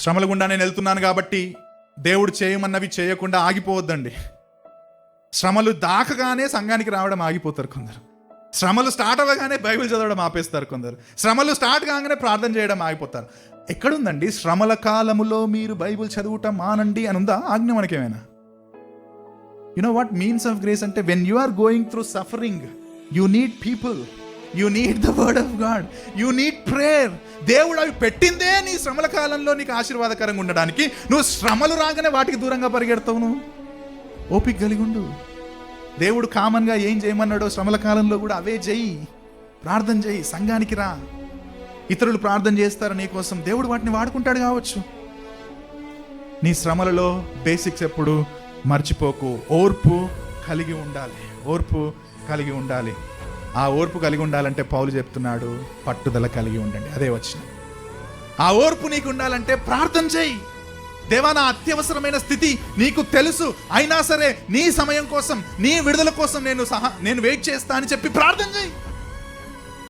శ్రమల గుండా నేను వెళ్తున్నాను కాబట్టి దేవుడు చేయమన్నవి చేయకుండా ఆగిపోవద్దండి. శ్రమలు దాకగానే సంఘానికి రావడం ఆగిపోతారు కొందరు. శ్రమలు స్టార్ట్ అవ్వగానే బైబిల్ చదవడం ఆపేస్తారు కొందరు. శ్రమలు స్టార్ట్ కాగానే ప్రార్థన చేయడం ఆగిపోతారు. ఎక్కడుందండి శ్రమల కాలములో మీరు బైబిల్ చదువుటం మానండి అని ఉందా ఆజ్ఞ మనకేమైనా? You know what means of grace అంటే, when you are going through suffering, you need people, you need the word of God, you need prayer. దేవుడు అవి పెట్టిందే నీ శ్రమల కాలంలో నీకు ఆశీర్వాదకరంగా ఉండడానికి. నువ్వు శ్రమలు రాగానే వాటికి దూరంగా పరిగెడతావు. నువ్వు ఓపిక కలిగి ఉండు. దేవుడు కామన్గా ఏం చేయమన్నాడో శ్రమల కాలంలో కూడా అవే చెయ్యి. ప్రార్థన చెయ్యి, సంఘానికి రా. ఇతరులు ప్రార్థన చేస్తారు నీ కోసం, దేవుడు వాటిని వాడుకుంటాడు కావచ్చు. నీ శ్రమలలో బేసిక్స్ ఎప్పుడు మర్చిపోకు. ఓర్పు కలిగి ఉండాలి, ఓర్పు కలిగి ఉండాలి. ఆ ఓర్పు కలిగి ఉండాలంటే పౌలు చెప్తున్నాడు, పట్టుదల కలిగి ఉండండి. అదే వచ్చిన ఆ ఓర్పు నీకు ఉండాలంటే ప్రార్థన చేయి. దేవా, అత్యవసరమైన స్థితి నీకు తెలుసు, అయినా సరే నీ సమయం కోసం, నీ విడుదల కోసం నేను వెయిట్ చేస్తా అని చెప్పి ప్రార్థన చేయి.